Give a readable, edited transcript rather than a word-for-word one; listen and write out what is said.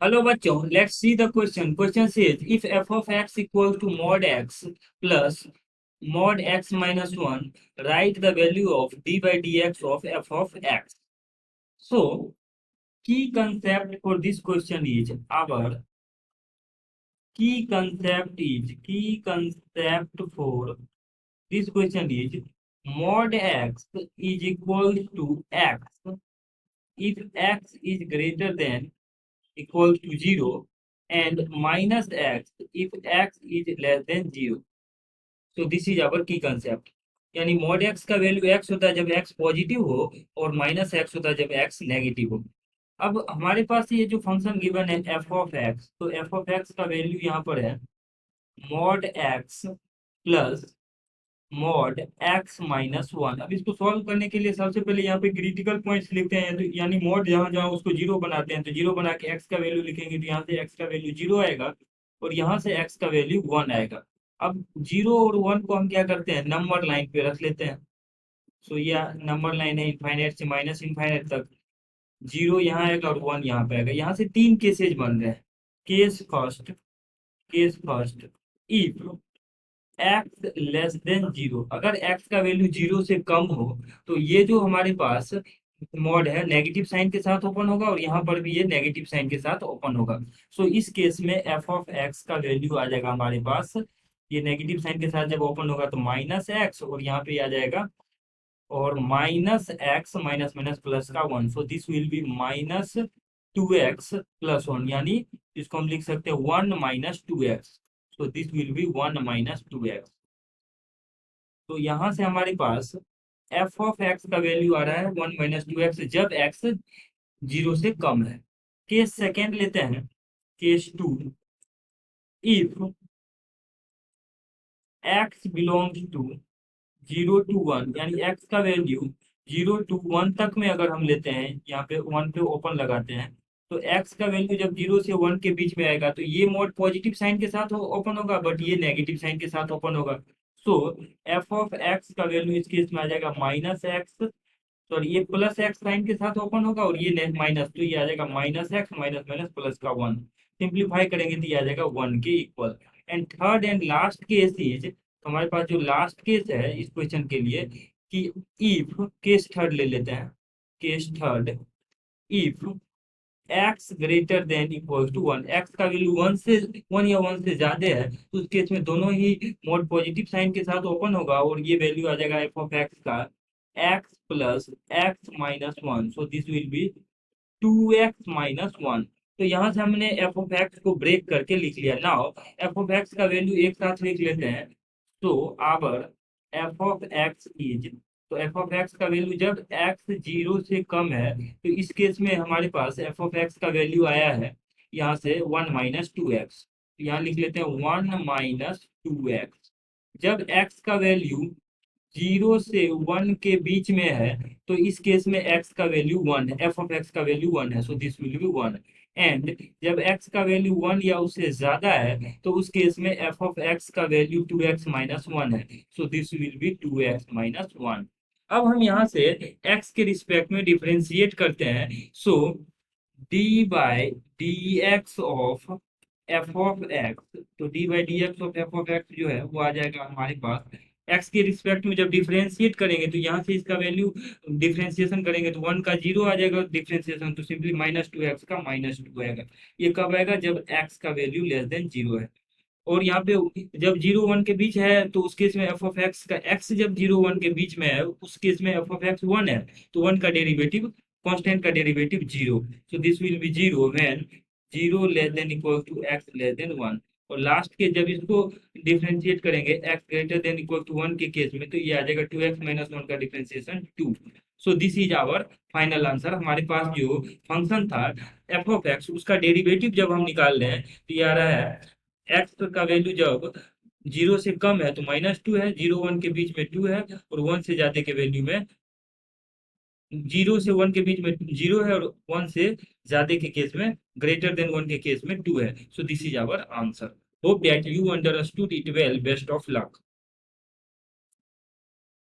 Hello बच्चों, let's see the question. Question says if f of x equal to mod x plus mod x minus one, right the value of d by d x of f of x. So key concept for this question is our key concept for this question is mod x is equal to x if x is greater than equals to 0 and minus x if x is less than 0. So this is our key concept. यानी mod x का value x होता है जब x positive हो और minus x होता है जब एक्स नेगेटिव हो। अब हमारे पास ये जो फंक्शन गिवन है एफ ऑफ एक्स, तो एफ ऑफ एक्स का वैल्यू यहाँ पर है mod x plus mod x minus one. अब इसको सॉल्व करने के लिए सबसे पहले यहाँ पे क्रिटिकल पॉइंट्स लिखते हैं, तो यानी मॉड जहाँ जहाँ उसको जीरो बनाते हैं तो जीरो बना के एक्स का वैल्यू लिखेंगे, तो यहाँ से एक्स का वैल्यू जीरो आएगा और यहाँ से एक्स का वैल्यू वन आएगा। अब जीरो और वन को हम क्या करते हैं, नंबर लाइन पे रख लेते हैं। सो ये नंबर लाइन है इनफाइनाइट से माइनस इनफाइनाइट तक। जीरो यहाँ आएगा और वन यहाँ पे आएगा। यहाँ से तीन केसेज बन रहे हैं। Case first if x less than zero, अगर एक्स का वैल्यू जीरो से कम हो तो ये जो हमारे पास मॉड है नेगेटिव साइन के साथ ओपन होगा और यहाँ पर भी ये नेगेटिव साइन के साथ ओपन होगा। सो इस केस में एफ ऑफ एक्स का वैल्यू आ जाएगा हमारे पास, ये नेगेटिव साइन के साथ जब ओपन होगा तो माइनस एक्स और यहाँ पे आ जाएगा और minus x minus minus plus का one. So this will be minus two x plus one, यानी इसको हम लिख सकते हैं one minus two x. So this will be one minus two x. तो यहां से हमारे पास एफ ऑफ एक्स का वैल्यू आ रहा है वन माइनस टू एक्स जब एक्स जीरो से कम है। केस सेकेंड लेते हैं, case two if x belongs to zero to one, यानी एक्स का वैल्यू जीरो टू वन तक में अगर हम लेते हैं, यहाँ पे वन पे ओपन लगाते हैं, तो एक्स का वैल्यू जब जीरो से वन के बीच में आएगा तो ये मोड पॉजिटिव साइन के साथ ओपन होगा बट ये नेगेटिव साइन के साथ ओपन होगा। सो एफ ऑफ एक्स का वैल्यू इस केस में आ जाएगा माइनस एक्स, सॉरी ये प्लस एक्स साइन के साथ ओपन होगा और ये माइनस, तो ये आ जाएगा minus x minus minus plus का वन। सिंप्लीफाई करेंगे तो ये आ जाएगा वन के equal. And third and last case is, हमारे पास जो लास्ट केस है इस क्वेश्चन के लिए कि इफ, केस थर्ड ले लेते हैं, case third if x greater than equal to one, x का वैल्यू वन से वन या वन से ज्यादा है तो उस केस में दोनों ही मोड पॉजिटिव साइन के साथ ओपन होगा और ये वैल्यू आ जाएगा एफ ऑफ एक्स का x plus x minus one. So this will be two x minus one. तो यहाँ से हमने एफ ऑफ एक्स को ब्रेक करके लिख लिया। नाउ एफ ऑफ एक्स का वैल्यू एक साथ लिख लेते हैं। तो our f of x is, तो एफ ऑफ एक्स का वैल्यू जब एक्स जीरो से कम है तो इस केस में हमारे पास एफ ऑफ एक्स का वैल्यू आया है यहाँ से वन माइनस टू एक्स। यहाँ लिख लेते हैं वन माइनस टू एक्स। जब एक्स का वैल्यू जीरो से वन के बीच में है तो इस केस में एक्स का वैल्यू वन है, एफ ऑफ एक्स का वैल्यू वन है, so this will be one. And जब एक्स का वैल्यू वन या उससे ज्यादा है तो उस केस में एफ ऑफ एक्स का value two x minus one है, so this will be two x minus one. अब हम यहाँ से एक्स के रिस्पेक्ट में डिफरेंशिएट करते हैं। So d by d x of f of x, तो d by d x of f of x जो है वो आ जाएगा हमारे पास एक्स के रिस्पेक्ट में। जब डिफरेंशिएट करेंगे तो यहाँ से इसका वैल्यू डिफरेंशिएशन करेंगे तो वन का जीरो आ जाएगा डिफरेंशिएशन, तो सिंपली माइनस टू एक्स का माइनस टू आएगा। ये कब आएगा, जब एक्स का वैल्यू लेस देन जीरो है। और यहाँ पे जब जीरो वन के बीच है तो उस केस में एफ ऑफ एक्स का एक्स जब जीरो वन के बीच में है उस केस में एफ ऑफ एक्स वन है, तो वन का डेरिवेटिव कांस्टेंट का derivative zero. So this will be zero when zero less than equal to x less than one. और लास्ट के जब इसको डिफरेंशिएट करेंगे x greater than equal to one के केस में तो ये आ जाएगा टू एक्स माइनस वन का differentiation two. So this is our final answer. हमारे पास जो फंक्शन था एफ ऑफ एक्स उसका डेरिवेटिव जब हम निकाल रहे हैं तो ये आ रहा है एक्स का वैल्यू जब जीरो से कम है तो माइनस टू है, जीरो वन के बीच में टू है और वन से ज्यादा के वैल्यू में, जीरो से वन के बीच में जीरो है और वन से ज्यादा के केस में ग्रेटर देन वन के केस में टू है। So this is our answer. Hope that you understood it well. Best of luck.